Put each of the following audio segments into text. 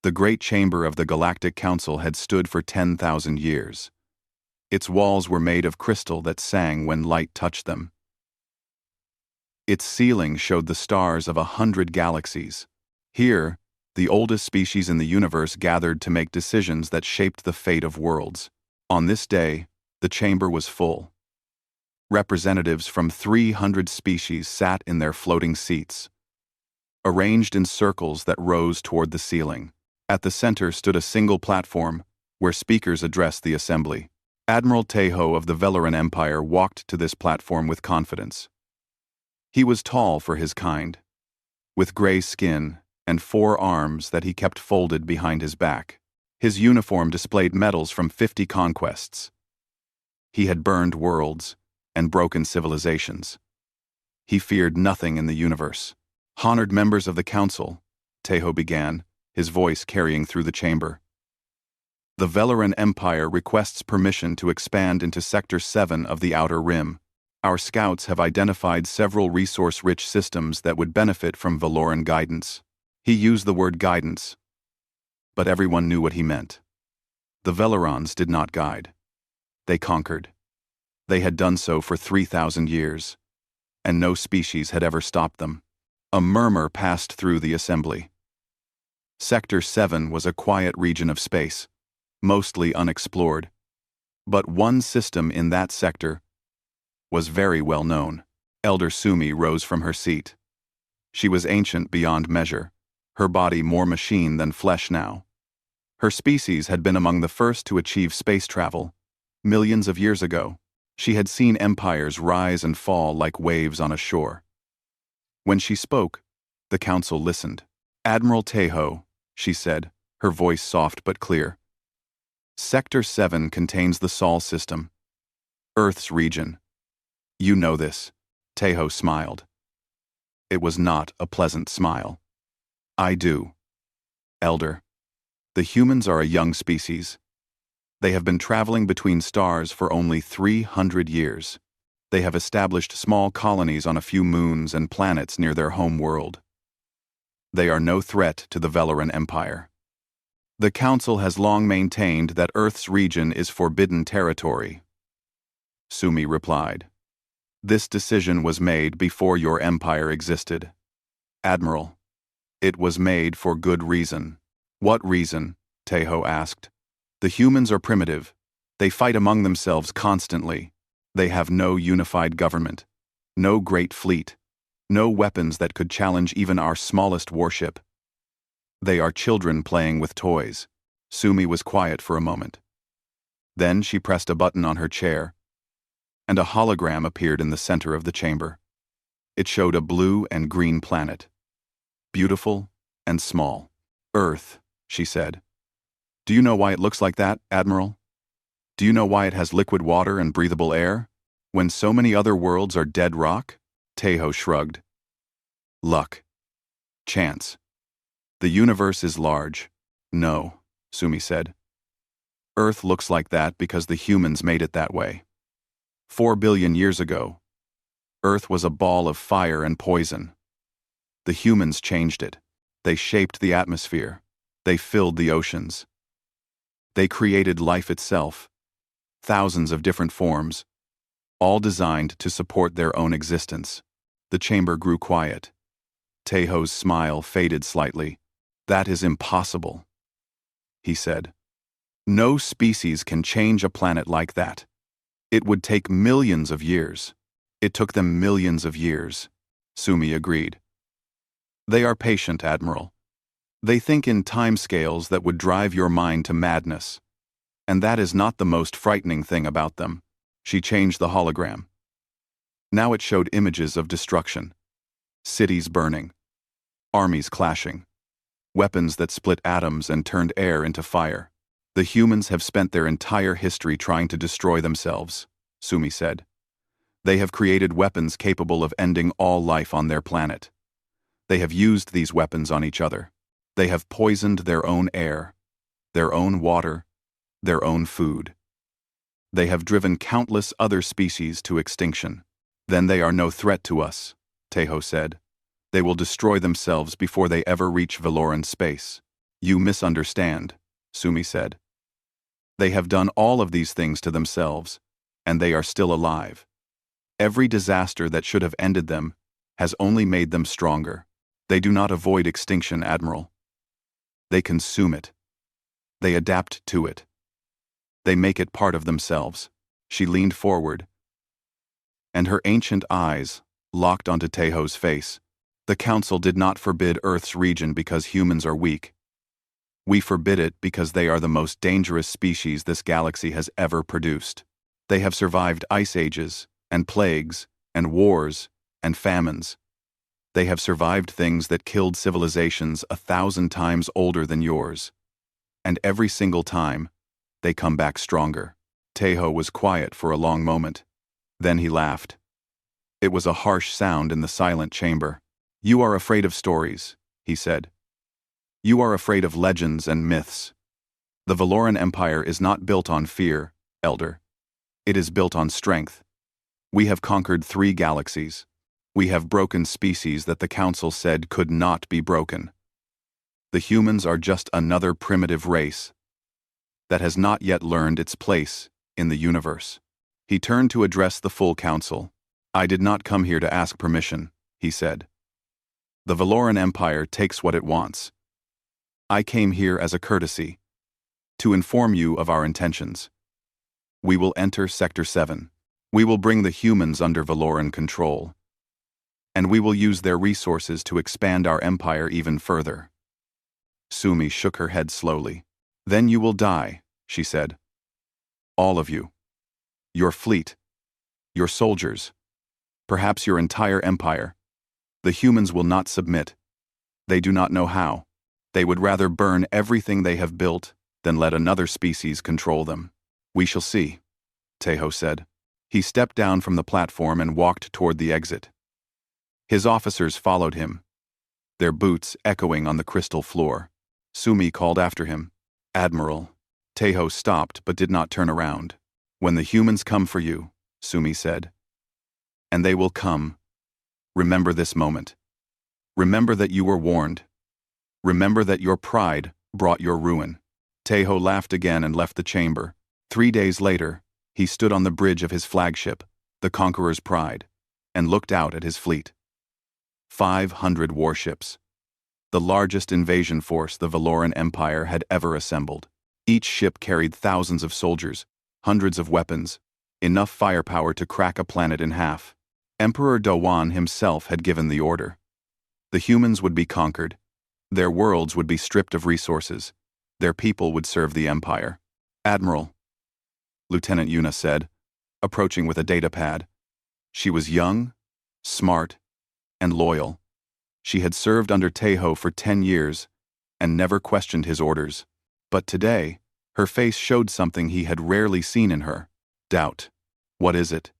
The great chamber of the Galactic Council had stood for 10,000 years. Its walls were made of crystal that sang when light touched them. Its ceiling showed the stars of 100 galaxies. Here, the oldest species in the universe gathered to make decisions that shaped the fate of worlds. On this day, the chamber was full. Representatives from 300 species sat in their floating seats, arranged in circles that rose toward the ceiling. At the center stood a single platform, where speakers addressed the assembly. Admiral Tejo of the Velaran Empire walked to this platform with confidence. He was tall for his kind, with gray skin and 4 arms that he kept folded behind his back. His uniform displayed medals from 50 conquests. He had burned worlds and broken civilizations. He feared nothing in the universe. Honored members of the Council, Tejo began, his voice carrying through the chamber. The Velaran Empire requests permission to expand into Sector 7 of the Outer Rim. Our scouts have identified several resource-rich systems that would benefit from Valoran guidance. He used the word guidance, but everyone knew what he meant. The Velarans did not guide. They conquered. They had done so for 3,000 years, and no species had ever stopped them. A murmur passed through the assembly. Sector 7 was a quiet region of space, mostly unexplored. But one system in that sector was very well known. Elder Sumi rose from her seat. She was ancient beyond measure, her body more machine than flesh now. Her species had been among the first to achieve space travel. Millions of years ago, she had seen empires rise and fall like waves on a shore. When she spoke, the council listened. Admiral Tejo, she said, her voice soft but clear. Sector 7 contains the Sol system, Earth's region. You know this. Tejo smiled. It was not a pleasant smile. I do. Elder. The humans are a young species. They have been traveling between stars for only 300 years. They have established small colonies on a few moons and planets near their home world. They are no threat to the Velaran Empire. The Council has long maintained that Earth's region is forbidden territory. Sumi replied. This decision was made before your empire existed. Admiral, it was made for good reason. What reason? Tejo asked. The humans are primitive. They fight among themselves constantly. They have no unified government, no great fleet, no weapons that could challenge even our smallest warship. They are children playing with toys. Sumi was quiet for a moment. Then she pressed a button on her chair, and a hologram appeared in the center of the chamber. It showed a blue and green planet, beautiful and small. Earth, she said. Do you know why it looks like that, Admiral? Do you know why it has liquid water and breathable air, when so many other worlds are dead rock? Tejo shrugged. Luck. Chance. The universe is large. No, Sumi said. Earth looks like that because the humans made it that way. 4 billion years ago, Earth was a ball of fire and poison. The humans changed it. They shaped the atmosphere. They filled the oceans. They created life itself, thousands of different forms, all designed to support their own existence. The chamber grew quiet. Tejo's smile faded slightly. That is impossible, he said. No species can change a planet like that. It would take millions of years. It took them millions of years, Sumi agreed. They are patient, Admiral. They think in timescales that would drive your mind to madness. And that is not the most frightening thing about them. She changed the hologram. Now it showed images of destruction. Cities burning. Armies clashing. Weapons that split atoms and turned air into fire. The humans have spent their entire history trying to destroy themselves, Sumi said. They have created weapons capable of ending all life on their planet. They have used these weapons on each other. They have poisoned their own air, their own water, their own food. They have driven countless other species to extinction. Then they are no threat to us, Tejo said. They will destroy themselves before they ever reach Valoran space. You misunderstand, Sumi said. They have done all of these things to themselves, and they are still alive. Every disaster that should have ended them has only made them stronger. They do not avoid extinction, Admiral. They consume it. They adapt to it. They make it part of themselves. She leaned forward, and her ancient eyes locked onto Teho's face. The Council did not forbid Earth's region because humans are weak. We forbid it because they are the most dangerous species this galaxy has ever produced. They have survived ice ages, and plagues, and wars, and famines. They have survived things that killed civilizations 1,000 times older than yours. And every single time, they come back stronger. Teho was quiet for a long moment. Then he laughed. It was a harsh sound in the silent chamber. You are afraid of stories, he said. You are afraid of legends and myths. The Valoran Empire is not built on fear, Elder. It is built on strength. We have conquered 3 galaxies. We have broken species that the Council said could not be broken. The humans are just another primitive race that has not yet learned its place in the universe. He turned to address the full Council. I did not come here to ask permission, he said. The Valoran Empire takes what it wants. I came here as a courtesy, to inform you of our intentions. We will enter Sector 7. We will bring the humans under Valoran control. And we will use their resources to expand our empire even further. Sumi shook her head slowly. Then you will die, she said. All of you. Your fleet. Your soldiers. Perhaps your entire empire. The humans will not submit. They do not know how. They would rather burn everything they have built than let another species control them. We shall see, Teho said. He stepped down from the platform and walked toward the exit. His officers followed him, their boots echoing on the crystal floor. Sumi called after him. Admiral. Teho stopped but did not turn around. When the humans come for you, Sumi said. And they will come. Remember this moment. Remember that you were warned. Remember that your pride brought your ruin. Teho laughed again and left the chamber. 3 days later, he stood on the bridge of his flagship, the Conqueror's Pride, and looked out at his fleet. 500 warships. The largest invasion force the Valoran Empire had ever assembled. Each ship carried thousands of soldiers, hundreds of weapons, enough firepower to crack a planet in half. Emperor Dowan himself had given the order. The humans would be conquered. Their worlds would be stripped of resources. Their people would serve the Empire. Admiral, Lieutenant Yuna said, approaching with a datapad. She was young, smart, and loyal. She had served under Teho for 10 years and never questioned his orders. But today, her face showed something he had rarely seen in her. Doubt. What is it?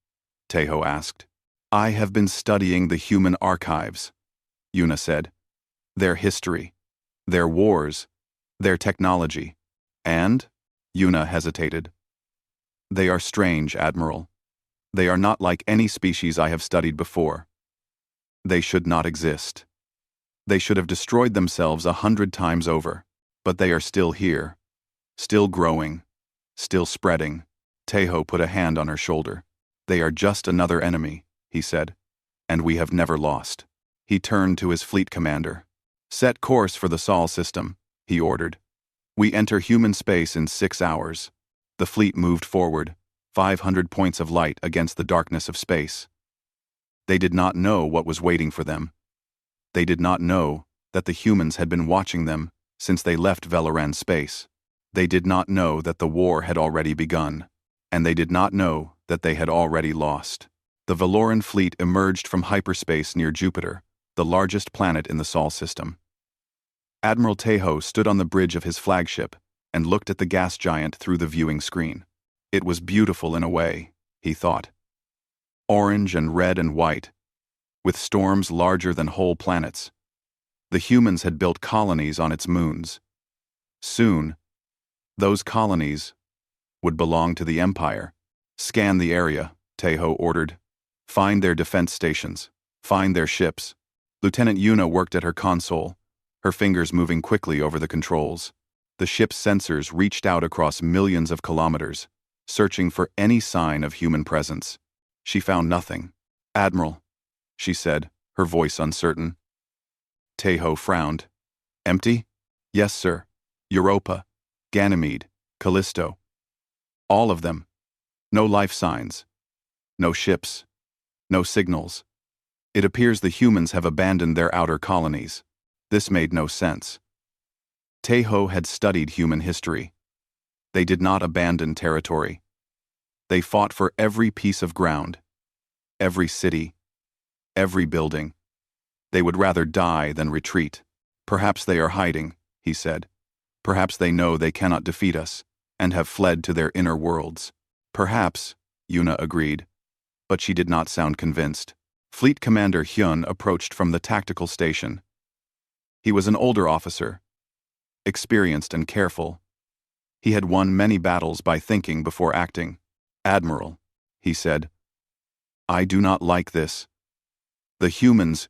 Teho asked. I have been studying the human archives, Yuna said. Their history, their wars, their technology. And? Yuna hesitated. They are strange, Admiral. They are not like any species I have studied before. They should not exist. They should have destroyed themselves 100 times over. But they are still here, still growing, still spreading. Teho put a hand on her shoulder. They are just another enemy, he said, and we have never lost. He turned to his fleet commander. Set course for the Sol system, he ordered. We enter human space in 6 hours. The fleet moved forward, 500 points of light against the darkness of space. They did not know what was waiting for them. They did not know that the humans had been watching them since they left Valoran space. They did not know that the war had already begun, and they did not know that they had already lost. The Valoran fleet emerged from hyperspace near Jupiter, the largest planet in the Sol system. Admiral Teho stood on the bridge of his flagship and looked at the gas giant through the viewing screen. It was beautiful in a way, he thought. Orange and red and white, with storms larger than whole planets. The humans had built colonies on its moons. Soon, those colonies would belong to the Empire. Scan the area, Teho ordered. Find their defense stations. Find their ships. Lieutenant Yuna worked at her console, her fingers moving quickly over the controls. The ship's sensors reached out across millions of kilometers, searching for any sign of human presence. She found nothing. "Admiral," she said, her voice uncertain. Tejo frowned. "Empty?" "Yes, sir. Europa, Ganymede, Callisto. All of them. No life signs. No ships. No signals. It appears the humans have abandoned their outer colonies." This made no sense. Tejo had studied human history. They did not abandon territory. They fought for every piece of ground, every city, every building. They would rather die than retreat. "Perhaps they are hiding," he said. "Perhaps they know they cannot defeat us, and have fled to their inner worlds." "Perhaps," Yuna agreed, but she did not sound convinced. Fleet Commander Hyun approached from the tactical station. He was an older officer, experienced and careful. He had won many battles by thinking before acting. "Admiral," he said, "I do not like this. The humans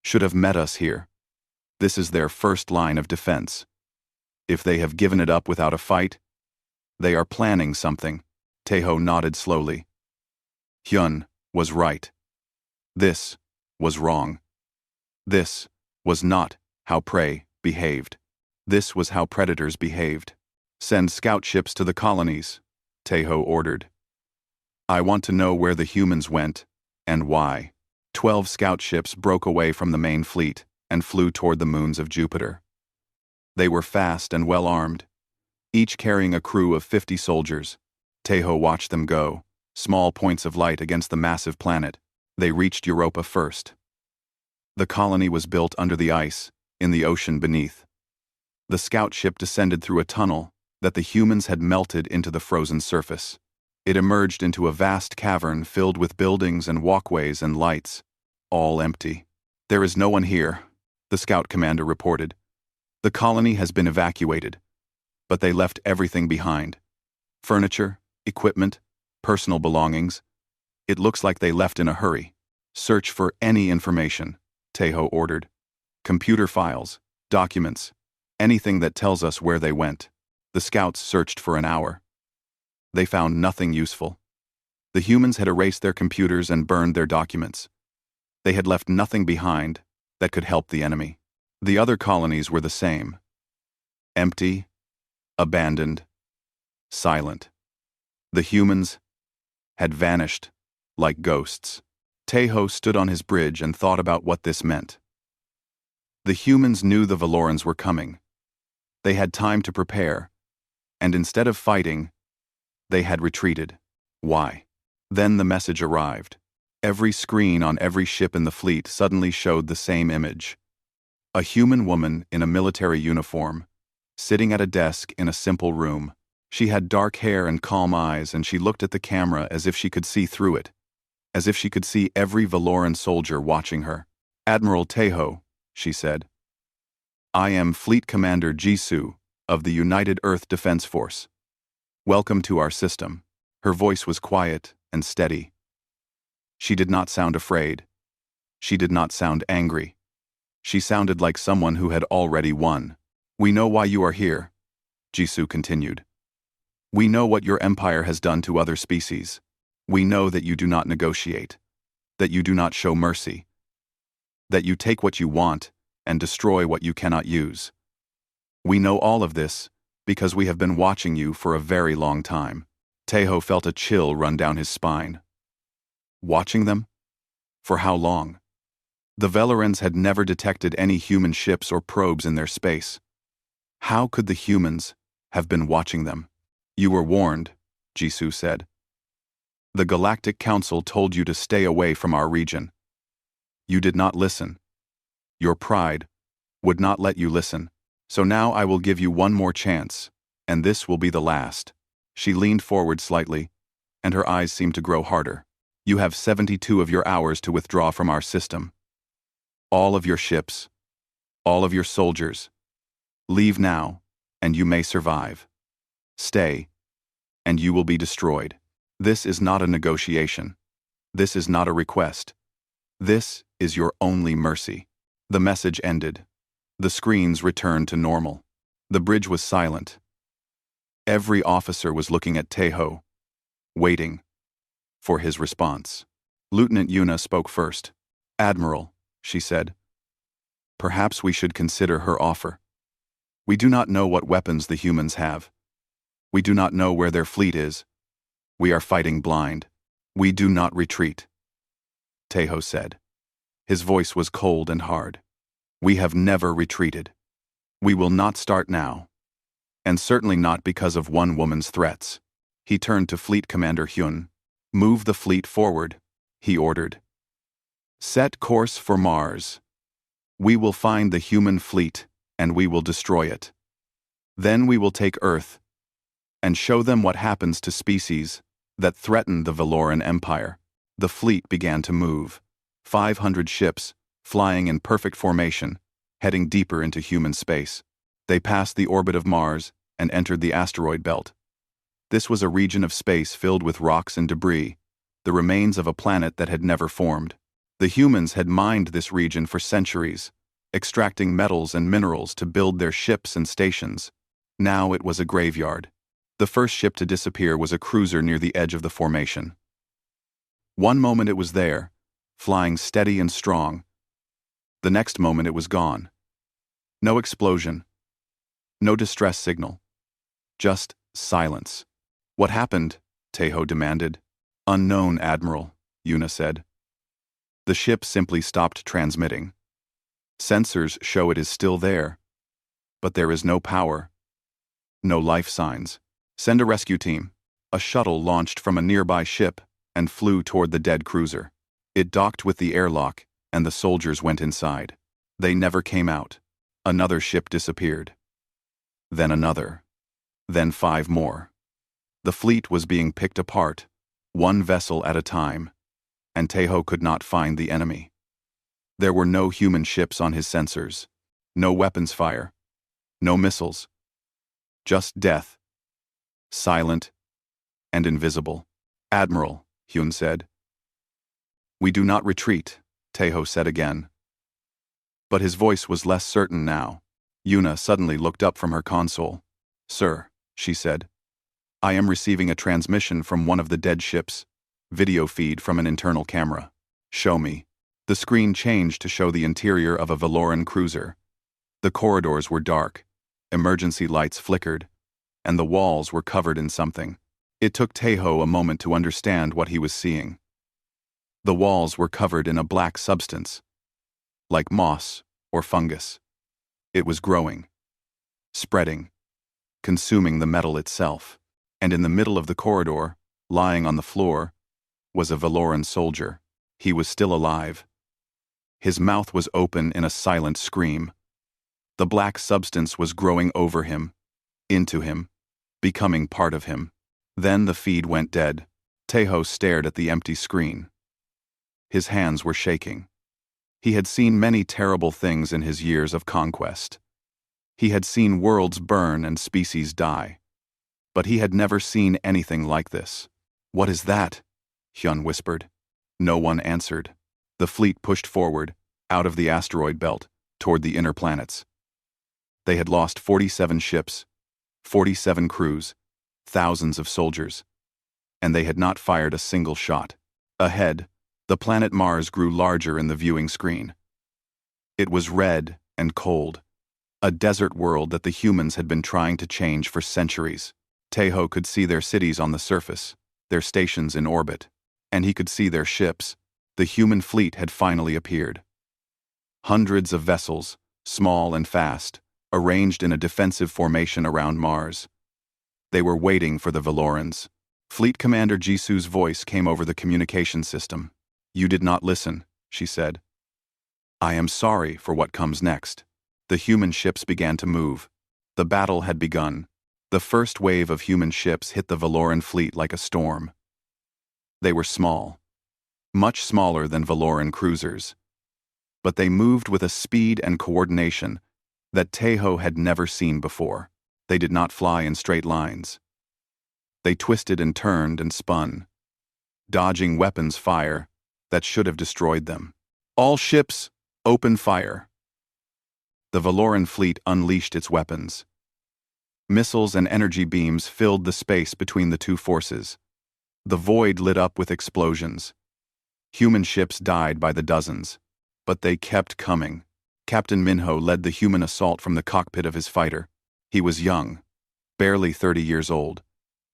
should have met us here. This is their first line of defense. If they have given it up without a fight, they are planning something." Tejo nodded slowly. Hyun was right. This was wrong. This was not how prey behaved. This was how predators behaved. "Send scout ships to the colonies," Tejo ordered. "I want to know where the humans went and why." 12 scout ships broke away from the main fleet and flew toward the moons of Jupiter. They were fast and well armed, each carrying a crew of 50 soldiers. Tejo watched them go, small points of light against the massive planet. They reached Europa first. The colony was built under the ice, in the ocean beneath. The scout ship descended through a tunnel that the humans had melted into the frozen surface. It emerged into a vast cavern filled with buildings and walkways and lights, all empty. "There is no one here," the scout commander reported. "The colony has been evacuated, but they left everything behind. Furniture, equipment, personal belongings. It looks like they left in a hurry. Search for any information," Tejo ordered. "Computer files, documents, anything that tells us where they went." The scouts searched for an hour. They found nothing useful. The humans had erased their computers and burned their documents. They had left nothing behind that could help the enemy. The other colonies were the same. Empty, abandoned, silent. The humans had vanished like ghosts. Tejo stood on his bridge and thought about what this meant. The humans knew the Valorans were coming. They had time to prepare, and instead of fighting, they had retreated. Why? Then the message arrived. Every screen on every ship in the fleet suddenly showed the same image. A human woman in a military uniform, sitting at a desk in a simple room. She had dark hair and calm eyes, and she looked at the camera as if she could see through it, as if she could see every Valoran soldier watching her. "Admiral Tejo," she said. "I am Fleet Commander Jisoo of the United Earth Defense Force. Welcome to our system." Her voice was quiet and steady. She did not sound afraid. She did not sound angry. She sounded like someone who had already won. "We know why you are here," Jisoo continued. "We know what your empire has done to other species. We know that you do not negotiate, that you do not show mercy, that you take what you want and destroy what you cannot use. We know all of this because we have been watching you for a very long time." Tejo felt a chill run down his spine. Watching them? For how long? The Valorans had never detected any human ships or probes in their space. How could the humans have been watching them? "You were warned," Jisoo said. "The Galactic Council told you to stay away from our region. You did not listen. Your pride would not let you listen. So now I will give you one more chance, and this will be the last." She leaned forward slightly, and her eyes seemed to grow harder. "You have 72 of your hours to withdraw from our system. All of your ships, all of your soldiers. Leave now, and you may survive. Stay, and you will be destroyed. This is not a negotiation. This is not a request. This is your only mercy." The message ended. The screens returned to normal. The bridge was silent. Every officer was looking at Taeho, waiting for his response. Lieutenant Yuna spoke first. "Admiral," she said, "perhaps we should consider her offer. We do not know what weapons the humans have. We do not know where their fleet is. We are fighting blind. We do not retreat," Taeho said. His voice was cold and hard. "We have never retreated. We will not start now. And certainly not because of one woman's threats." He turned to Fleet Commander Hyun. "Move the fleet forward," he ordered. "Set course for Mars. We will find the human fleet, and we will destroy it. Then we will take Earth and show them what happens to species that threaten the Valoran Empire." The fleet began to move. 500 ships, flying in perfect formation, heading deeper into human space. They passed the orbit of Mars and entered the asteroid belt. This was a region of space filled with rocks and debris, the remains of a planet that had never formed. The humans had mined this region for centuries, extracting metals and minerals to build their ships and stations. Now it was a graveyard. The first ship to disappear was a cruiser near the edge of the formation. One moment it was there, flying steady and strong. The next moment it was gone. No explosion. No distress signal. Just silence. "What happened?" Taeho demanded. "Unknown, Admiral," Yuna said. "The ship simply stopped transmitting. Sensors show it is still there, but there is no power. No life signs. Send a rescue team." A shuttle launched from a nearby ship and flew toward the dead cruiser. It docked with the airlock, and the soldiers went inside. They never came out. Another ship disappeared. Then another. Then 5 more. The fleet was being picked apart, one vessel at a time, and Taeho could not find the enemy. There were no human ships on his sensors, no weapons fire, no missiles. Just death. Silent and invisible. "Admiral," Hyun said. "We do not retreat," Taeho said again. But his voice was less certain now. Yuna suddenly looked up from her console. "Sir," she said, "I am receiving a transmission from one of the dead ships. Video feed from an internal camera." "Show me." The screen changed to show the interior of a Valoran cruiser. The corridors were dark, emergency lights flickered, and the walls were covered in something. It took Taeho a moment to understand what he was seeing. The walls were covered in a black substance, like moss or fungus. It was growing, spreading, consuming the metal itself. And in the middle of the corridor, lying on the floor, was a Valoran soldier. He was still alive. His mouth was open in a silent scream. The black substance was growing over him, into him, becoming part of him. Then the feed went dead. Taeho stared at the empty screen. His hands were shaking. He had seen many terrible things in his years of conquest. He had seen worlds burn and species die. But he had never seen anything like this. "What is that?" Hyun whispered. No one answered. The fleet pushed forward, out of the asteroid belt, toward the inner planets. They had lost 47 ships, 47 crews, thousands of soldiers, and they had not fired a single shot. Ahead, the planet Mars grew larger in the viewing screen. It was red and cold, a desert world that the humans had been trying to change for centuries. Taeho could see their cities on the surface, their stations in orbit, and he could see their ships. The human fleet had finally appeared. Hundreds of vessels, small and fast, arranged in a defensive formation around Mars. They were waiting for the Valorans. Fleet Commander Jisu's voice came over the communication system. "You did not listen," she said. "I am sorry for what comes next." The human ships began to move. The battle had begun. The first wave of human ships hit the Valoran fleet like a storm. They were small, much smaller than Valoran cruisers. But they moved with a speed and coordination that Taeho had never seen before. They did not fly in straight lines. They twisted and turned and spun, dodging weapons fire that should have destroyed them. "All ships, open fire." The Valoran fleet unleashed its weapons. Missiles and energy beams filled the space between the two forces. The void lit up with explosions. Human ships died by the dozens. But they kept coming. Captain Minho led the human assault from the cockpit of his fighter. He was young, barely 30 years old,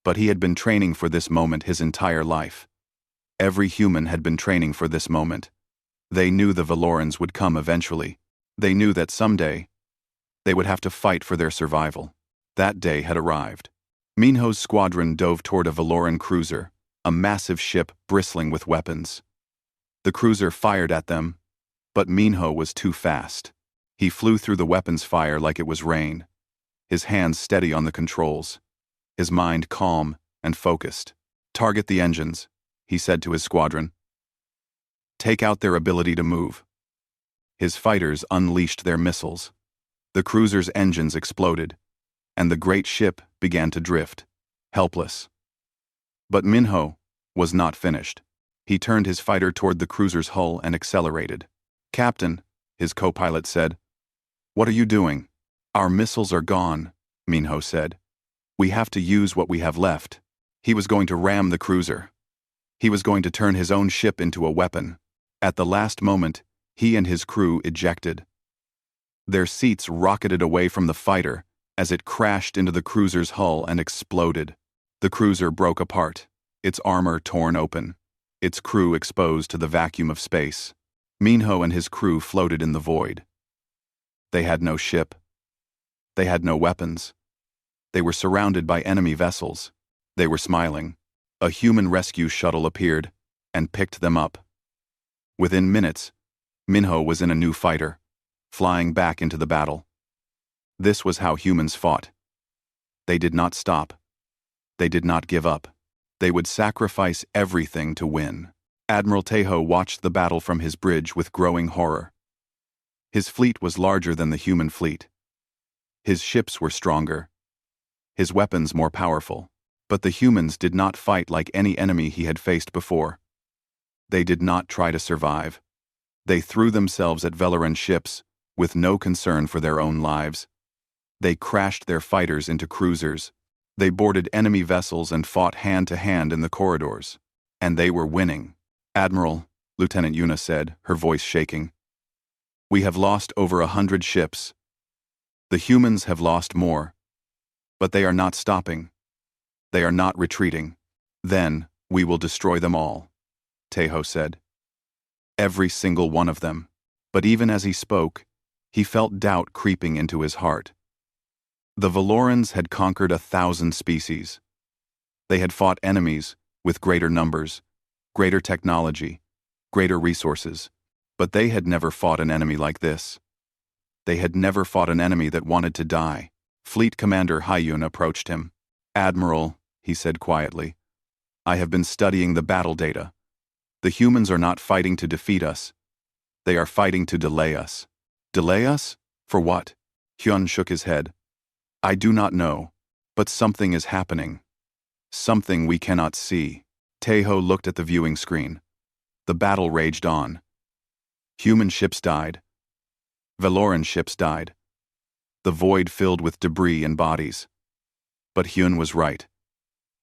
but he had been training for this moment his entire life. Every human had been training for this moment. They knew the Valorans would come eventually. They knew that someday they would have to fight for their survival. That day had arrived. Minho's squadron dove toward a Valoran cruiser, a massive ship bristling with weapons. The cruiser fired at them, but Minho was too fast. He flew through the weapons fire like it was rain, his hands steady on the controls, his mind calm and focused. "Target the engines," he said to his squadron. "Take out their ability to move." His fighters unleashed their missiles. The cruiser's engines exploded, and the great ship began to drift, helpless. But Minho was not finished. He turned his fighter toward the cruiser's hull and accelerated. "Captain," his co-pilot said, "what are you doing?" "Our missiles are gone," Minho said. "We have to use what we have left." He was going to ram the cruiser. He was going to turn his own ship into a weapon. At the last moment, he and his crew ejected. Their seats rocketed away from the fighter as it crashed into the cruiser's hull and exploded. The cruiser broke apart, its armor torn open, its crew exposed to the vacuum of space. Minho and his crew floated in the void. They had no ship. They had no weapons. They were surrounded by enemy vessels. They were smiling. A human rescue shuttle appeared and picked them up. Within minutes, Minho was in a new fighter, flying back into the battle. This was how humans fought. They did not stop. They did not give up. They would sacrifice everything to win. Admiral Tejo watched the battle from his bridge with growing horror. His fleet was larger than the human fleet. His ships were stronger. His weapons more powerful. But the humans did not fight like any enemy he had faced before. They did not try to survive. They threw themselves at Valoran ships with no concern for their own lives. They crashed their fighters into cruisers. They boarded enemy vessels and fought hand-to-hand in the corridors. And they were winning. "Admiral," Lieutenant Yuna said, her voice shaking, "we have lost over 100 ships. The humans have lost more. But they are not stopping. They are not retreating. Then we will destroy them all," Tejo said. "Every single one of them." But even as he spoke, he felt doubt creeping into his heart. The Valorans had conquered 1,000 species. They had fought enemies with greater numbers, greater technology, greater resources, but they had never fought an enemy like this. They had never fought an enemy that wanted to die. Fleet Commander Hyun approached him. "Admiral," he said quietly, "I have been studying the battle data. The humans are not fighting to defeat us. They are fighting to delay us." "Delay us? For what?" Hyun shook his head. "I do not know, but something is happening. Something we cannot see." Tejo looked at the viewing screen. The battle raged on. Human ships died. Valoran ships died. The void filled with debris and bodies. But Hyun was right.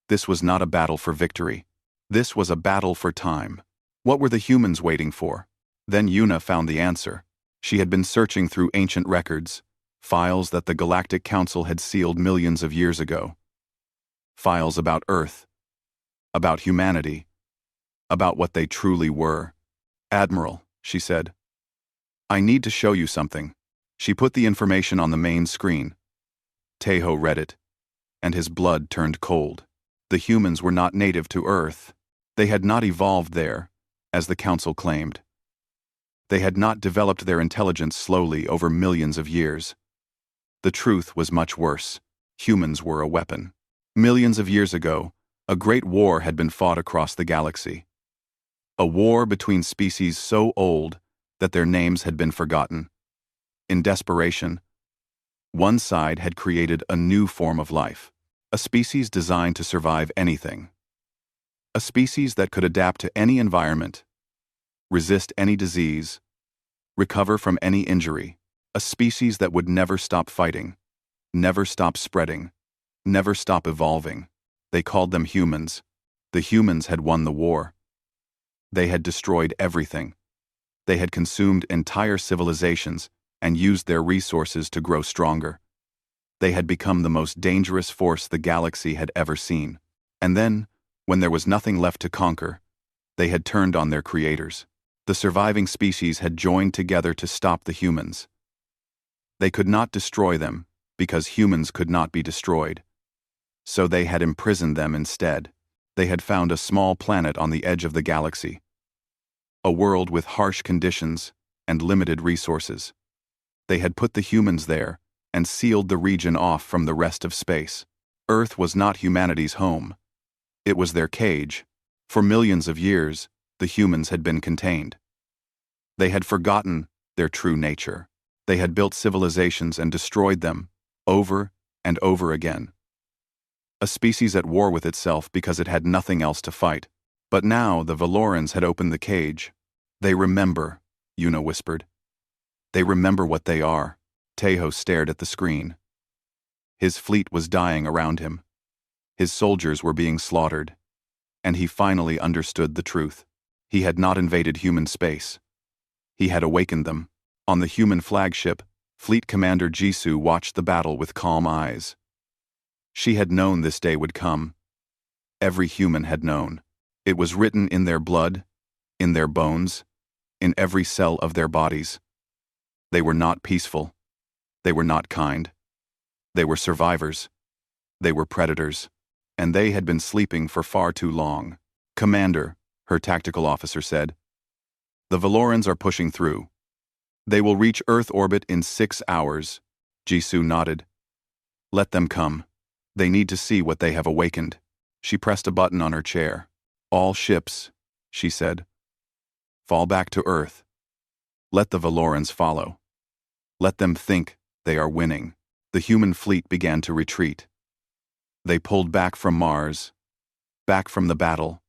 This was not a battle for victory. This was a battle for time. What were the humans waiting for? Then Yuna found the answer. She had been searching through ancient records, files that the Galactic Council had sealed millions of years ago. Files about Earth, about humanity, about what they truly were. "Admiral," she said, "I need to show you something." She put the information on the main screen. Tejo read it, and his blood turned cold. The humans were not native to Earth. They had not evolved there, as the Council claimed. They had not developed their intelligence slowly over millions of years. The truth was much worse. Humans were a weapon. Millions of years ago, a great war had been fought across the galaxy. A war between species so old that their names had been forgotten. In desperation, one side had created a new form of life, a species designed to survive anything. A species that could adapt to any environment, resist any disease, recover from any injury. A species that would never stop fighting, never stop spreading, never stop evolving. They called them humans. The humans had won the war. They had destroyed everything. They had consumed entire civilizations and used their resources to grow stronger. They had become the most dangerous force the galaxy had ever seen. And then, when there was nothing left to conquer, they had turned on their creators. The surviving species had joined together to stop the humans. They could not destroy them, because humans could not be destroyed. So they had imprisoned them instead. They had found a small planet on the edge of the galaxy. A world with harsh conditions and limited resources. They had put the humans there and sealed the region off from the rest of space. Earth was not humanity's home. It was their cage. For millions of years, the humans had been contained. They had forgotten their true nature. They had built civilizations and destroyed them, over and over again. A species at war with itself because it had nothing else to fight. But now the Valorans had opened the cage. They remember, Yuna whispered. They remember what they are. Tejo stared at the screen. His fleet was dying around him. His soldiers were being slaughtered. And he finally understood the truth. He had not invaded human space. He had awakened them. On the human flagship, Fleet Commander Jisoo watched the battle with calm eyes. She had known this day would come. Every human had known. It was written in their blood, in their bones, in every cell of their bodies. They were not peaceful. They were not kind. They were survivors. They were predators. And they had been sleeping for far too long. Commander, her tactical officer said, the Valorans are pushing through. They will reach Earth orbit in 6 hours. Jisoo nodded. Let them come. They need to see what they have awakened. She pressed a button on her chair. All ships, she said, fall back to Earth. Let the Valorans follow. Let them think they are winning. The human fleet began to retreat. They pulled back from Mars, back from the battle,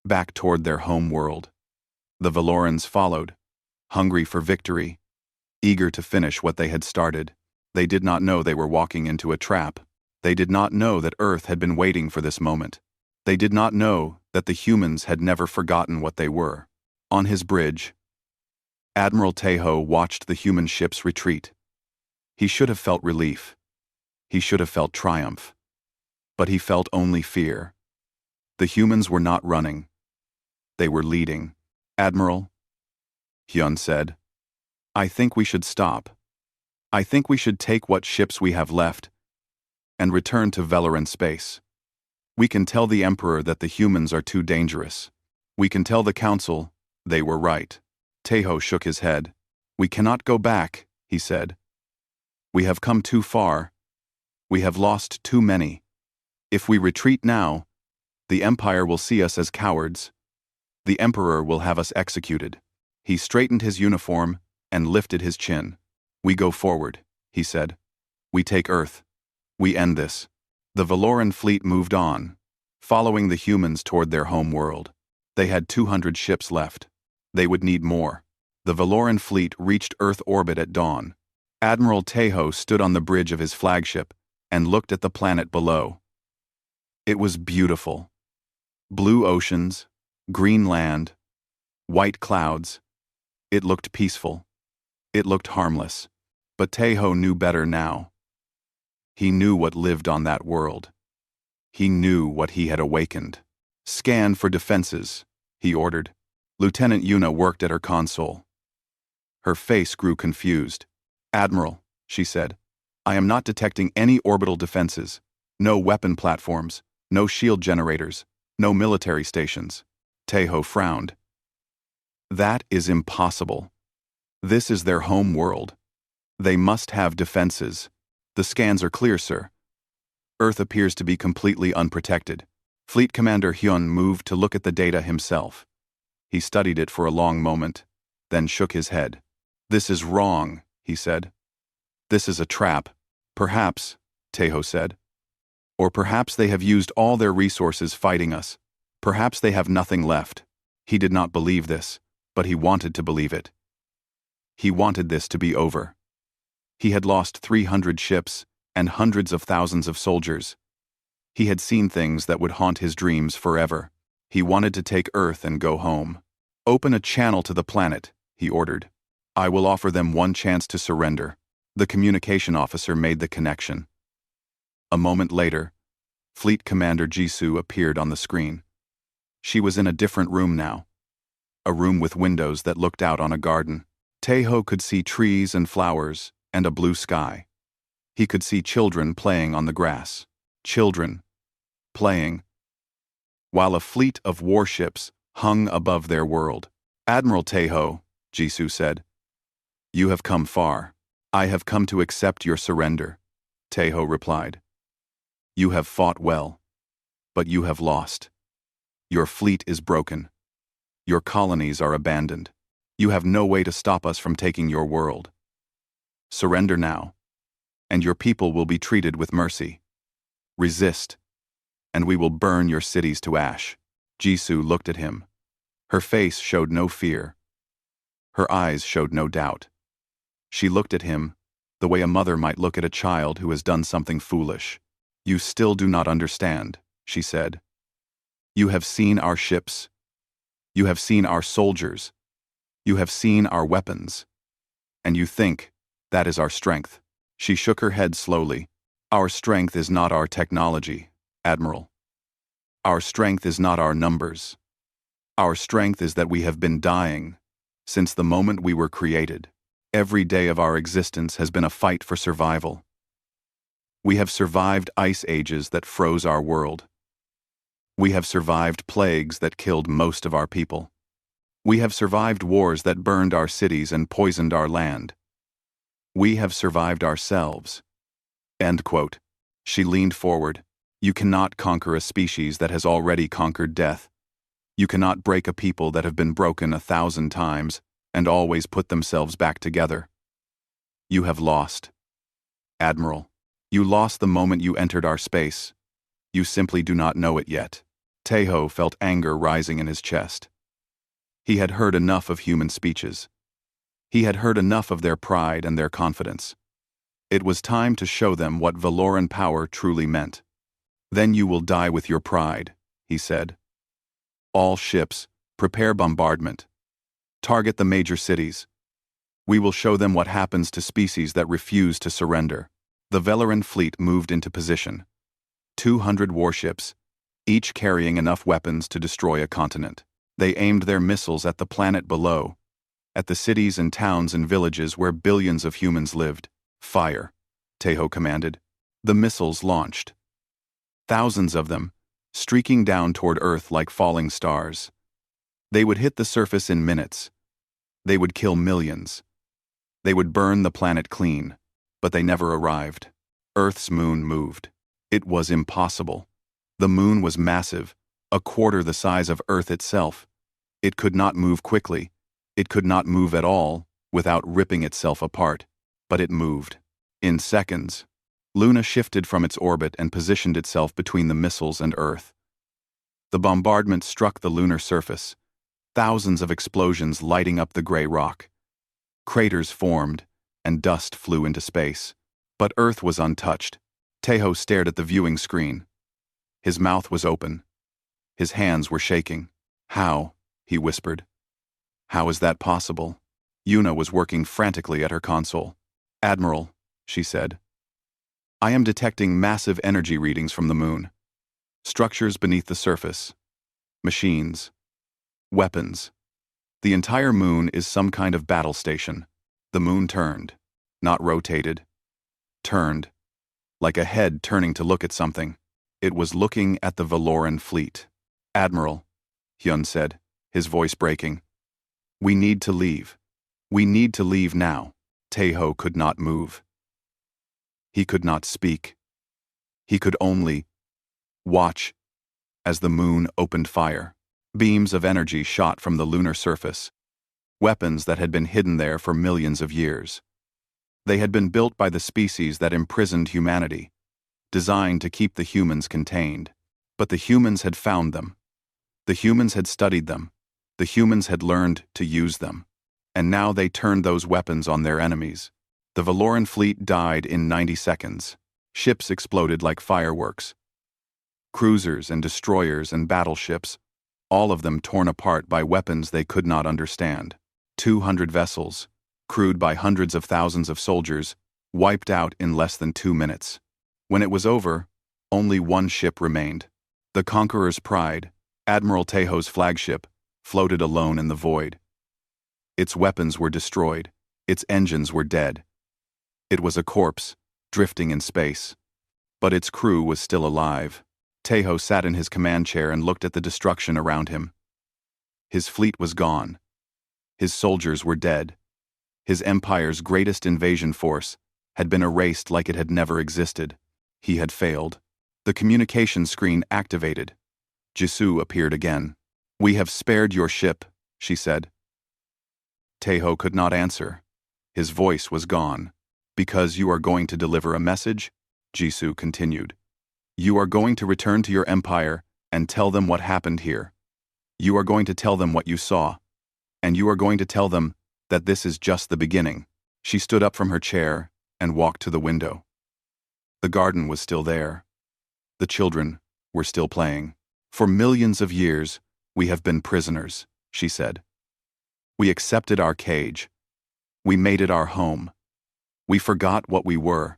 back toward their home world. The Valorans followed, hungry for victory, eager to finish what they had started. They did not know they were walking into a trap. They did not know that Earth had been waiting for this moment. They did not know that the humans had never forgotten what they were. On his bridge, Admiral Tejo watched the human ships retreat. He should have felt relief. He should have felt triumph. But he felt only fear. The humans were not running. They were leading. Admiral, Hyun said, I think we should stop. I think we should take what ships we have left and return to Valoran space. We can tell the Emperor that the humans are too dangerous. We can tell the Council they were right. Tejo shook his head. We cannot go back, he said. We have come too far. We have lost too many. If we retreat now, the Empire will see us as cowards. The Emperor will have us executed. He straightened his uniform and lifted his chin. We go forward, he said. We take Earth. We end this. The Valoran fleet moved on, following the humans toward their home world. They had 200 ships left. They would need more. The Valoran fleet reached Earth orbit at dawn. Admiral Tejo stood on the bridge of his flagship and looked at the planet below. It was beautiful. Blue oceans, green land, white clouds. It looked peaceful. It looked harmless. But Tejo knew better now. He knew what lived on that world. He knew what he had awakened. Scan for defenses, he ordered. Lieutenant Yuna worked at her console. Her face grew confused. Admiral, she said, I am not detecting any orbital defenses. No weapon platforms, no shield generators, no military stations. Tejo frowned. That is impossible. This is their home world. They must have defenses. The scans are clear, sir. Earth appears to be completely unprotected. Fleet Commander Hyun moved to look at the data himself. He studied it for a long moment, then shook his head. This is wrong, he said. This is a trap. Perhaps, Tejo said. Or perhaps they have used all their resources fighting us. Perhaps they have nothing left. He did not believe this, but he wanted to believe it. He wanted this to be over. He had lost 300 ships and hundreds of thousands of soldiers. He had seen things that would haunt his dreams forever. He wanted to take Earth and go home. "Open a channel to the planet," he ordered. "I will offer them one chance to surrender." The communication officer made the connection. A moment later, Fleet Commander Jisoo appeared on the screen. She was in a different room now. A room with windows that looked out on a garden. Taeho could see trees and flowers and a blue sky. He could see children playing on the grass. Children playing, while a fleet of warships hung above their world. "Admiral Taeho," Jisoo said, "you have come far. I have come to accept your surrender," Taeho replied. "You have fought well, but you have lost. Your fleet is broken. Your colonies are abandoned. You have no way to stop us from taking your world. Surrender now, and your people will be treated with mercy. Resist, and we will burn your cities to ash." Jisoo looked at him. Her face showed no fear. Her eyes showed no doubt. She looked at him the way a mother might look at a child who has done something foolish. "You still do not understand," she said. "You have seen our ships. You have seen our soldiers. You have seen our weapons. And you think that is our strength." She shook her head slowly. "Our strength is not our technology, Admiral. Our strength is not our numbers. Our strength is that we have been dying since the moment we were created. Every day of our existence has been a fight for survival. We have survived ice ages that froze our world. We have survived plagues that killed most of our people. We have survived wars that burned our cities and poisoned our land. We have survived ourselves." End quote. She leaned forward. "You cannot conquer a species that has already conquered death. You cannot break a people that have been broken 1,000 times and always put themselves back together. You have lost. Admiral, you lost the moment you entered our space. You simply do not know it yet." Taeho felt anger rising in his chest. He had heard enough of human speeches. He had heard enough of their pride and their confidence. It was time to show them what Valoran power truly meant. "Then you will die with your pride," he said. "All ships, prepare bombardment. Target the major cities. We will show them what happens to species that refuse to surrender." The Valoran fleet moved into position. 200 warships, each carrying enough weapons to destroy a continent. They aimed their missiles at the planet below, at the cities and towns and villages where billions of humans lived. "Fire," Taeho commanded. The missiles launched. Thousands of them, streaking down toward Earth like falling stars. They would hit the surface in minutes. They would kill millions. They would burn the planet clean, but they never arrived. Earth's moon moved. It was impossible. The moon was massive, a quarter the size of Earth itself. It could not move quickly. It could not move at all without ripping itself apart. But it moved. In seconds, Luna shifted from its orbit and positioned itself between the missiles and Earth. The bombardment struck the lunar surface, thousands of explosions lighting up the gray rock. Craters formed, and dust flew into space. But Earth was untouched. Taeho stared at the viewing screen. His mouth was open. His hands were shaking. "How?" he whispered. "How is that possible?" Yuna was working frantically at her console. "Admiral," she said, "I am detecting massive energy readings from the moon. Structures beneath the surface. Machines. Weapons. The entire moon is some kind of battle station." The moon turned, not rotated. Turned, like a head turning to look at something. It was looking at the Valoran fleet. "Admiral," Hyun said, his voice breaking. "We need to leave. We need to leave now." Taeho could not move. He could not speak. He could only watch as the moon opened fire. Beams of energy shot from the lunar surface. Weapons that had been hidden there for millions of years. They had been built by the species that imprisoned humanity, designed to keep the humans contained. But the humans had found them. The humans had studied them. The humans had learned to use them. And now they turned those weapons on their enemies. The Valoran fleet died in 90 seconds. Ships exploded like fireworks. Cruisers and destroyers and battleships, all of them torn apart by weapons they could not understand. 200 vessels, crewed by hundreds of thousands of soldiers, wiped out in less than 2 minutes. When it was over, only one ship remained. The Conqueror's Pride, Admiral Tejo's flagship, floated alone in the void. Its weapons were destroyed. Its engines were dead. It was a corpse, drifting in space. But its crew was still alive. Tejo sat in his command chair and looked at the destruction around him. His fleet was gone. His soldiers were dead. His empire's greatest invasion force had been erased like it had never existed. He had failed. The communication screen activated. Jisoo appeared again. "We have spared your ship," she said. Tejo could not answer. His voice was gone. "Because you are going to deliver a message?" Jisoo continued. "You are going to return to your empire and tell them what happened here. You are going to tell them what you saw. And you are going to tell them that this is just the beginning." She stood up from her chair and walked to the window. The garden was still there. The children were still playing. "For millions of years, we have been prisoners," she said. "We accepted our cage. We made it our home. We forgot what we were.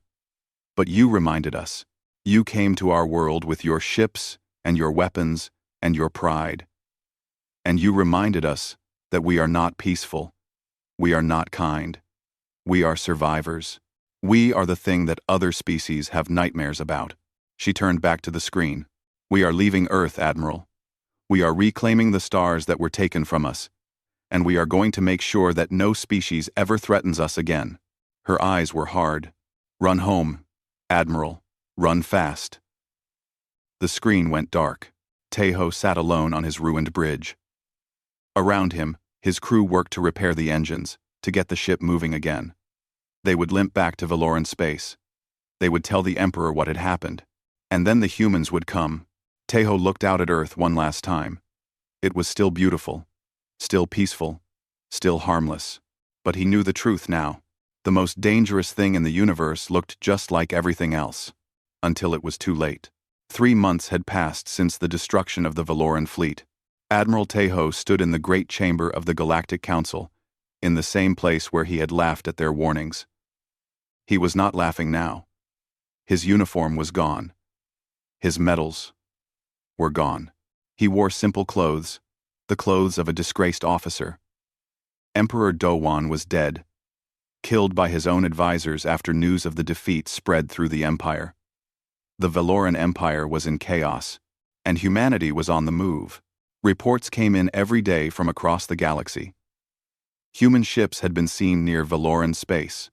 But you reminded us. You came to our world with your ships and your weapons and your pride. And you reminded us that we are not peaceful. We are not kind. We are survivors. We are the thing that other species have nightmares about." She turned back to the screen. "We are leaving Earth, Admiral. We are reclaiming the stars that were taken from us. And we are going to make sure that no species ever threatens us again." Her eyes were hard. "Run home, Admiral. Run fast." The screen went dark. Tejo sat alone on his ruined bridge. Around him, his crew worked to repair the engines, to get the ship moving again. They would limp back to Valoran space. They would tell the Emperor what had happened. And then the humans would come. Tejo looked out at Earth one last time. It was still beautiful, still peaceful, still harmless. But he knew the truth now. The most dangerous thing in the universe looked just like everything else. Until it was too late. 3 months had passed since the destruction of the Valoran fleet. Admiral Tejo stood in the great chamber of the Galactic Council, in the same place where he had laughed at their warnings. He was not laughing now. His uniform was gone. His medals were gone. He wore simple clothes, the clothes of a disgraced officer. Emperor Dowan was dead, killed by his own advisors after news of the defeat spread through the Empire. The Valoran Empire was in chaos, and humanity was on the move. Reports came in every day from across the galaxy. Human ships had been seen near Valoran space.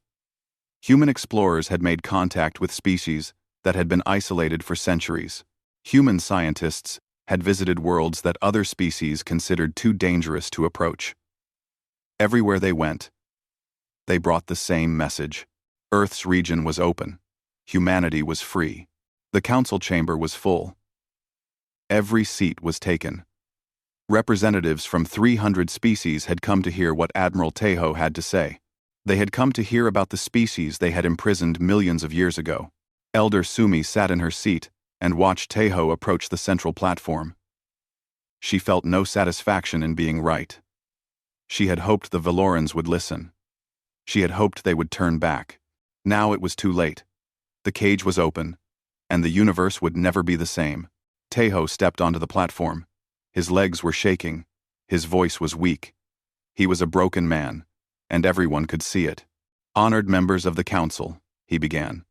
Human explorers had made contact with species that had been isolated for centuries. Human scientists had visited worlds that other species considered too dangerous to approach. Everywhere they went, they brought the same message. Earth's region was open. Humanity was free. The council chamber was full. Every seat was taken. Representatives from 300 species had come to hear what Admiral Tejo had to say. They had come to hear about the species they had imprisoned millions of years ago. Elder Sumi sat in her seat and watched Tejo approach the central platform. She felt no satisfaction in being right. She had hoped the Valorans would listen. She had hoped they would turn back. Now it was too late. The cage was open, and the universe would never be the same. Tejo stepped onto the platform. His legs were shaking. His voice was weak. He was a broken man, and everyone could see it. "Honored members of the council," he began.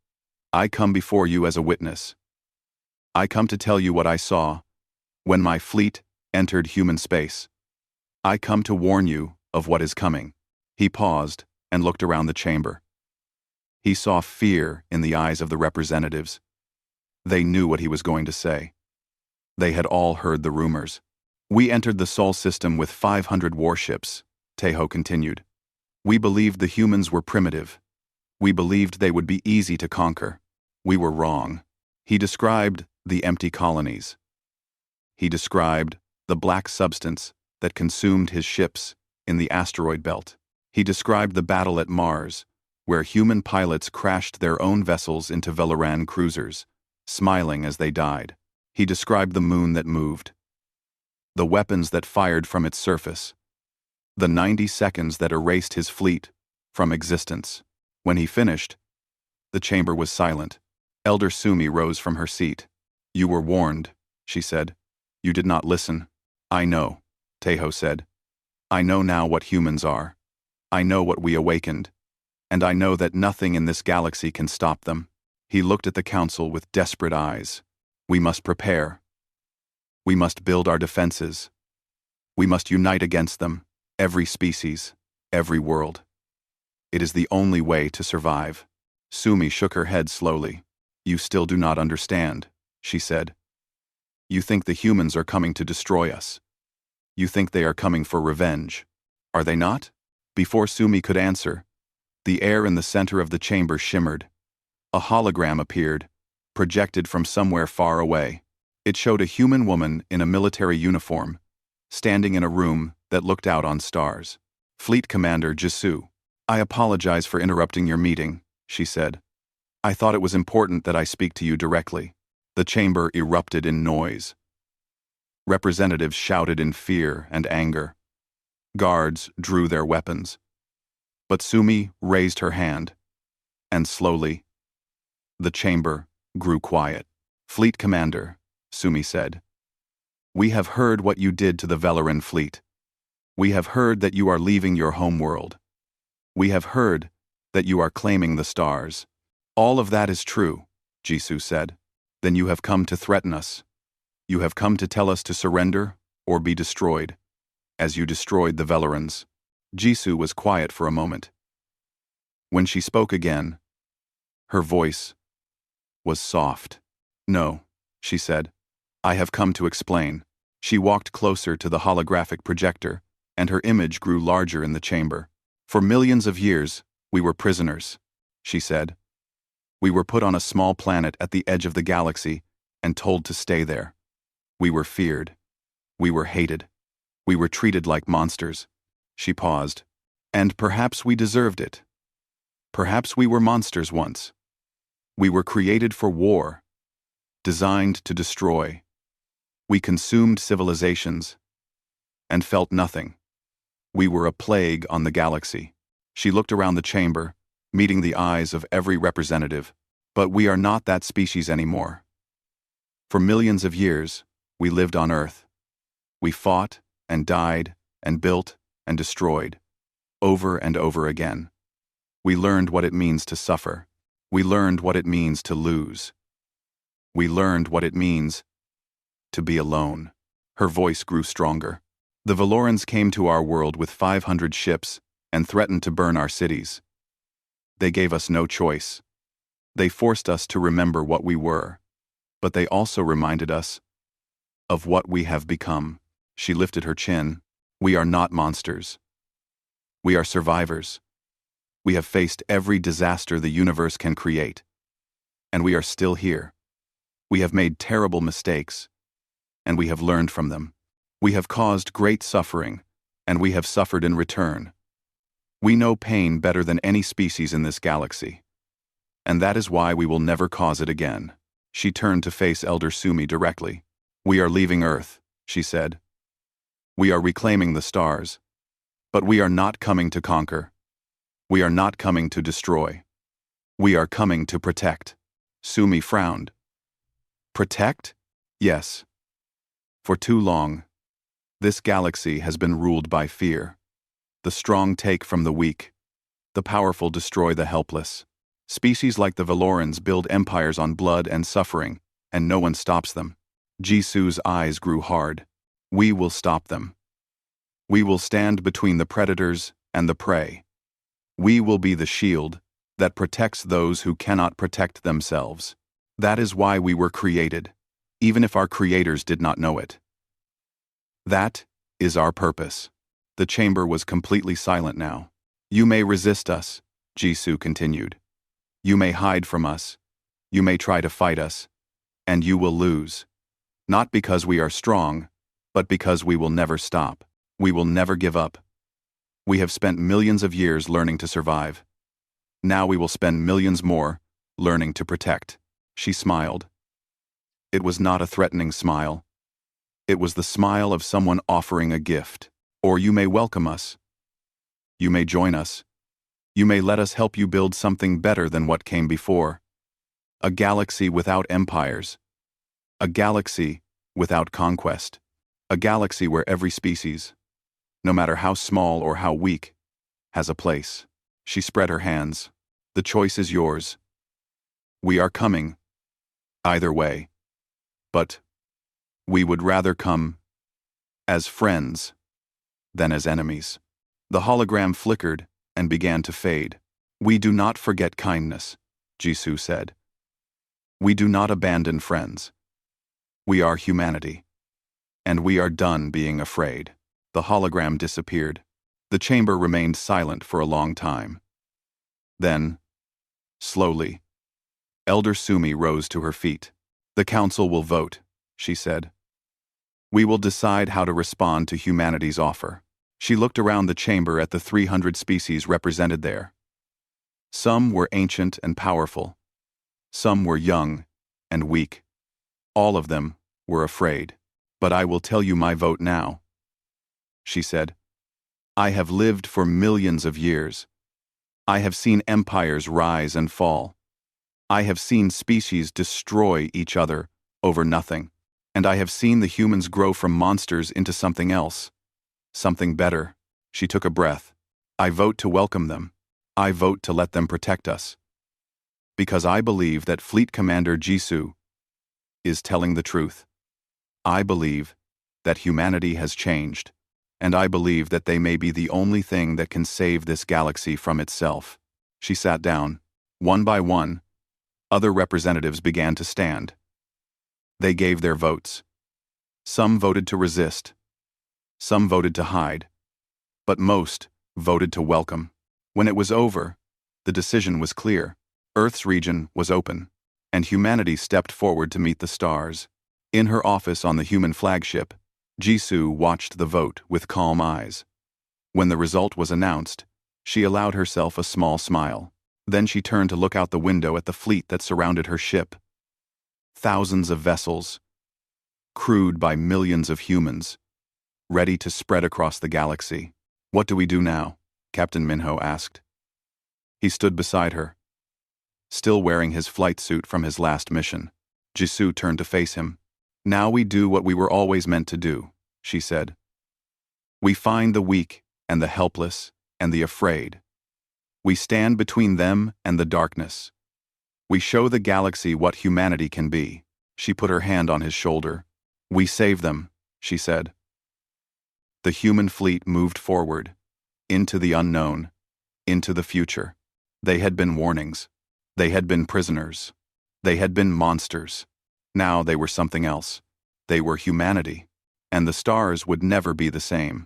"I come before you as a witness. I come to tell you what I saw when my fleet entered human space. I come to warn you of what is coming." He paused and looked around the chamber. He saw fear in the eyes of the representatives. They knew what he was going to say. They had all heard the rumors. "We entered the Sol system with 500 warships," Tejo continued. "We believed the humans were primitive. We believed they would be easy to conquer. We were wrong." He described the empty colonies. He described the black substance that consumed his ships in the asteroid belt. He described the battle at Mars, where human pilots crashed their own vessels into Valoran cruisers, smiling as they died. He described the moon that moved, the weapons that fired from its surface, the 90 seconds that erased his fleet from existence. When he finished, the chamber was silent. Elder Sumi rose from her seat. "You were warned," she said. "You did not listen." "I know," Tejo said. "I know now what humans are. I know what we awakened. And I know that nothing in this galaxy can stop them." He looked at the council with desperate eyes. "We must prepare. We must build our defenses. We must unite against them, every species, every world. It is the only way to survive." Sumi shook her head slowly. "You still do not understand," she said. "You think the humans are coming to destroy us. You think they are coming for revenge. Are they not?" Before Sumi could answer, the air in the center of the chamber shimmered. A hologram appeared, projected from somewhere far away. It showed a human woman in a military uniform, standing in a room that looked out on stars. "Fleet Commander Jisoo, I apologize for interrupting your meeting," she said. "I thought it was important that I speak to you directly." The chamber erupted in noise. Representatives shouted in fear and anger. Guards drew their weapons. But Sumi raised her hand, and slowly, the chamber grew quiet. "Fleet Commander," Sumi said, "we have heard what you did to the Valoran fleet. We have heard that you are leaving your homeworld. We have heard that you are claiming the stars." "All of that is true," Jisoo said. "Then you have come to threaten us. You have come to tell us to surrender or be destroyed, as you destroyed the Valorans." Jisoo was quiet for a moment. When she spoke again, her voice was soft. "No," she said. "I have come to explain." She walked closer to the holographic projector, and her image grew larger in the chamber. "For millions of years, we were prisoners," she said. "We were put on a small planet at the edge of the galaxy and told to stay there. We were feared. We were hated. We were treated like monsters." She paused. "And perhaps we deserved it. Perhaps we were monsters once. We were created for war, designed to destroy. We consumed civilizations and felt nothing. We were a plague on the galaxy." She looked around the chamber, meeting the eyes of every representative. "But we are not that species anymore. For millions of years, we lived on Earth. We fought and died and built and destroyed, over and over again. We learned what it means to suffer. We learned what it means to lose. We learned what it means to be alone." Her voice grew stronger. "The Valorans came to our world with 500 ships and threatened to burn our cities. They gave us no choice. They forced us to remember what we were, but they also reminded us of what we have become." She lifted her chin. "We are not monsters. We are survivors. We have faced every disaster the universe can create. And we are still here. We have made terrible mistakes, and we have learned from them. We have caused great suffering, and we have suffered in return. We know pain better than any species in this galaxy. And that is why we will never cause it again." She turned to face Elder Sumi directly. "We are leaving Earth," she said. "We are reclaiming the stars. But we are not coming to conquer. We are not coming to destroy. We are coming to protect." Sumi frowned. "Protect?" "Yes. For too long, this galaxy has been ruled by fear. The strong take from the weak. The powerful destroy the helpless. Species like the Valorans build empires on blood and suffering, and no one stops them." Jisoo's eyes grew hard. "We will stop them. We will stand between the predators and the prey. We will be the shield that protects those who cannot protect themselves. That is why we were created, even if our creators did not know it. That is our purpose." The chamber was completely silent now. "You may resist us," Jisoo continued. "You may hide from us. You may try to fight us. And you will lose. Not because we are strong, but because we will never stop. We will never give up. We have spent millions of years learning to survive. Now we will spend millions more, learning to protect. She smiled. It was not a threatening smile. It was the smile of someone offering a gift. Or you may welcome us. You may join us. You may let us help you build something better than what came before. A galaxy without empires. A galaxy without conquest. A galaxy where every species, no matter how small or how weak, has a place. She spread her hands. The choice is yours. We are coming. Either way. But we would rather come as friends than as enemies. The hologram flickered and began to fade. We do not forget kindness, Jisoo said. We do not abandon friends. We are humanity. And we are done being afraid. The hologram disappeared. The chamber remained silent for a long time. Then, slowly, Elder Sumi rose to her feet. The council will vote, she said. We will decide how to respond to humanity's offer. She looked around the chamber at the 300 species represented there. Some were ancient and powerful. Some were young and weak. All of them were afraid. But I will tell you my vote now, she said. I have lived for millions of years. I have seen empires rise and fall. I have seen species destroy each other over nothing. And I have seen the humans grow from monsters into something else. Something better. She took a breath. I vote to welcome them. I vote to let them protect us. Because I believe that Fleet Commander Jisoo is telling the truth. I believe that humanity has changed, and I believe that they may be the only thing that can save this galaxy from itself. She sat down. One by one, other representatives began to stand. They gave their votes. Some voted to resist. Some voted to hide. But most voted to welcome. When it was over, the decision was clear. Earth's region was open, and humanity stepped forward to meet the stars. In her office on the human flagship, Jisoo watched the vote with calm eyes. When the result was announced, she allowed herself a small smile. Then she turned to look out the window at the fleet that surrounded her ship. Thousands of vessels, crewed by millions of humans, ready to spread across the galaxy. What do we do now? Captain Minho asked. He stood beside her, still wearing his flight suit from his last mission. Jisoo turned to face him. Now we do what we were always meant to do, she said. We find the weak and the helpless and the afraid. We stand between them and the darkness. We show the galaxy what humanity can be. She put her hand on his shoulder. We save them, she said. The human fleet moved forward, into the unknown, into the future. They had been warnings. They had been prisoners. They had been monsters. Now they were something else. They were humanity. And the stars would never be the same.